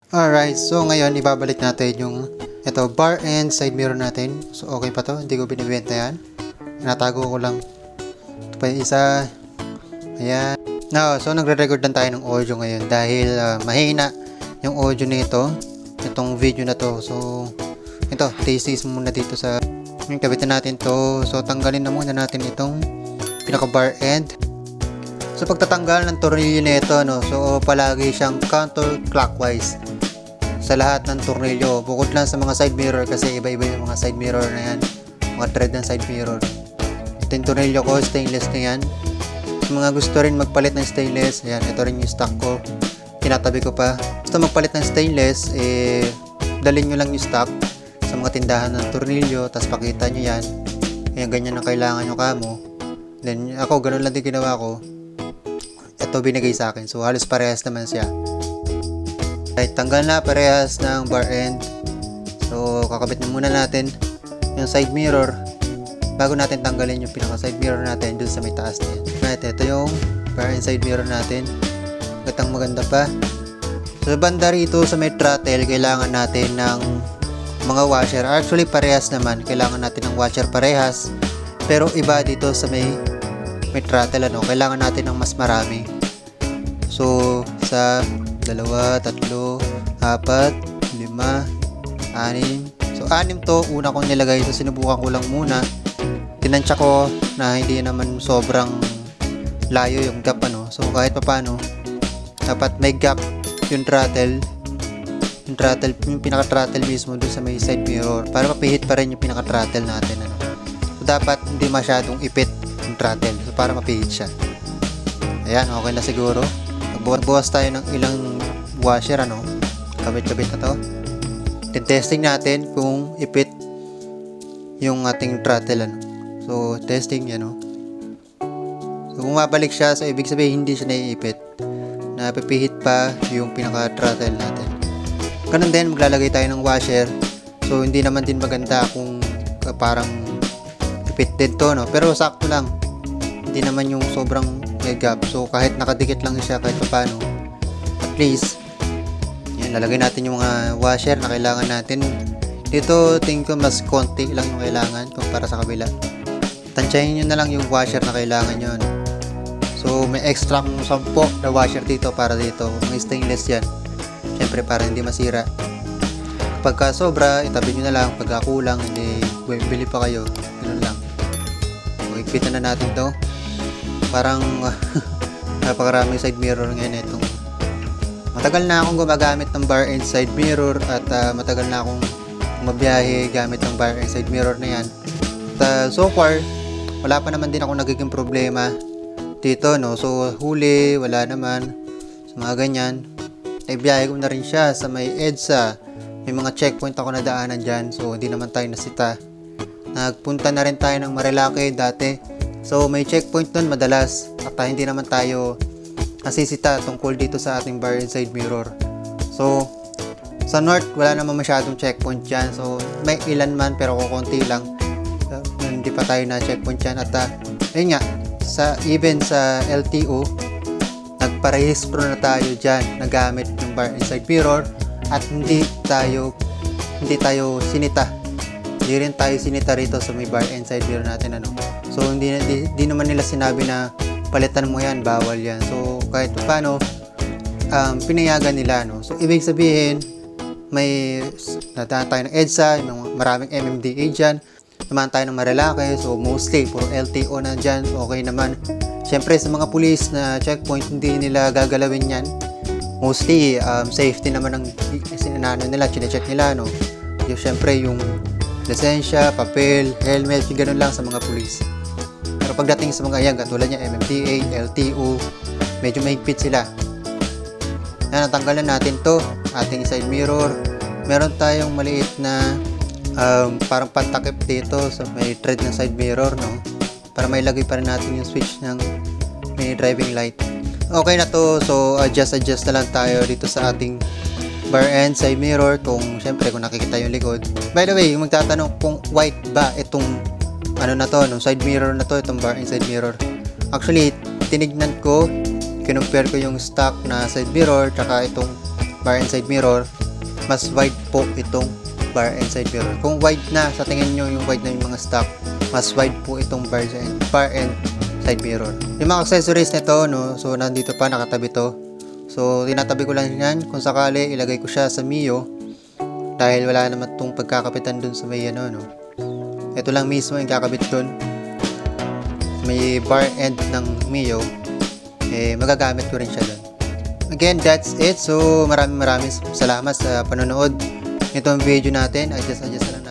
Alright, so ngayon ibabalik natin yung ito, bar and side mirror natin. So okay pa to, hindi ko binibenta yan. Natago ko lang. Ito pa yung isa. Ayan. No, so nagre-record lang tayo ng audio ngayon dahil mahina yung audio nito. Itong video na to. So ito, taste muna dito sa yung kabitan natin to. So tanggalin na muna natin itong pinaka bar end. So pagtatanggal ng tornilyo nito, no, so palagi siyang counterclockwise sa lahat ng tornilyo, bukod lang sa mga side mirror kasi iba-iba yung mga side mirror na yan, mga thread ng side mirror. Ito yung tornilyo ko, stainless na yan. Sa mga gusto rin magpalit ng stainless, ayan, ito rin yung stock ko, tinatabi ko pa. Gusto magpalit ng stainless, dalhin nyo lang yung stock sa mga tindahan ng tornilyo, tapos pakita nyo yan, ayan, ganyan ang kailangan nyo kamo. Then ako, ganun lang din ginawa ko. Ito binigay sa akin, so halos parehas naman siya. Right, tanggal na parehas ng bar end. So kakabit na muna natin yung side mirror bago natin tanggalin yung pinaka side mirror natin dun sa may taas na yan. Right, ito yung bar and side mirror natin. Maganda pa. So banda rito sa may throttle, kailangan natin ng mga washer. Actually parehas naman, kailangan natin ng washer parehas, pero iba dito sa may throttle, ano, kailangan natin ng mas marami. So sa 2, 3, 4, 5, 6. So 6 to, una kong nilagay, so sinubukan ko lang muna. Tinansya ko na hindi naman sobrang layo yung gap, ano. So kahit pa paano, dapat may gap yung throttle, yung pinaka-throttle mismo dun sa may side mirror para mapihit pa rin yung pinaka-throttle natin, ano. So dapat hindi masyadong ipit yung throttle, so para mapihit siya. Ayan, okay na siguro. Magbuwas tayo ng ilang washer, ano, kabit-kabit na to. Then testing natin kung ipit yung ating throttle, ano. So testing yan, no. So kung mabalik siya, so ibig sabihin hindi siya naiipit, napipihit pa yung pinaka-throttle natin. Ganun din, maglalagay tayo ng washer. So hindi naman din maganda kung parang ipit din to, no, pero sakto lang, hindi naman yung sobrang may gap. So kahit nakadikit lang siya, kahit paano, at least yan, lalagay natin yung mga washer na kailangan natin. Dito tingin ko mas konti lang yung kailangan kumpara sa kabila. Tansyahin nyo na lang yung washer na kailangan nyo, no? So may extra kong 10 na washer dito para dito, may stainless yan, syempre para hindi masira. Kapag sobra, itabi nyo na lang. Pagka kulang, hindi bili pa kayo, ganun lang. So higpitan na natin to. Parang napakaraming side mirror ngayon itong. Matagal na akong gumagamit ng bar and side mirror at matagal na akong mabiyahe gamit ng bar and side mirror na yan. At so far, wala pa naman din ako nagiging problema dito, no. So huli, wala naman. Sa mga ganyan, naibiyahe ko na rin siya sa may EDSA. May mga checkpoint ako na daanan dyan, so hindi naman tayo nasita. Nagpunta na rin tayo ng Marilake dati. So may checkpoint doon madalas at hindi naman tayo nasisita tungkol dito sa ating bar and side mirror. So sa north wala naman masyadong checkpoint dyan, so may ilan man pero kukunti lang. Hindi pa tayo na checkpoint dyan. At ayun nga, even sa LTO nagparehistro na tayo dyan nagamit ng bar and side mirror at hindi tayo sinita. Hindi rin tayo sinita rito sa may bar and side mirror natin, ano. So hindi naman nila sinabi na palitan mo yan, bawal yan. So kahit paano, pinayagan nila, no. So ibig sabihin, may nadaan tayo ng EDSA, maraming MMDA dyan, naman tayo ng Marilake, so mostly puro LTO na dyan, okay naman. Syempre sa mga police na checkpoint, hindi nila gagalawin yan. Mostly safety naman ang chinecheck nila, no. Yung syempre yung lisensya, papel, helmet, yung ganun lang sa mga police. Pero pagdating sa mga yan, katulad niya MMDA, LTO, medyo mahigpit sila. Yan, natanggalan natin to, ating side mirror. Meron tayong maliit na parang pantakip dito sa may thread ng side mirror, no, para may lagay pa rin natin yung switch ng may driving light. Okay na to, so adjust na lang tayo dito sa ating bar and side mirror. Kung syempre kung nakikita yung likod, by the way, yung magtatanong kung white ba itong ano na to, no, side mirror na to, itong bar and side mirror. Actually tinignan ko, kinumpare ko yung stock na side mirror tsaka itong bar and side mirror, mas wide po itong bar and side mirror. Kung wide na, sa tingin nyo yung wide na yung mga stock, mas wide po itong bar and side mirror. Yung mga accessories nito, no, so nandito pa, nakatabi to. So tinatabi ko lang yan, kung sakali ilagay ko siya sa Mio dahil wala naman itong pagkakapitan dun sa may ano, no. Ito lang mismo yung kakabit dun. May bar end ng Mio, magagamit ko rin siya dun. Again, that's it. So maraming salamat sa panonood nitong video natin. Adjust na lang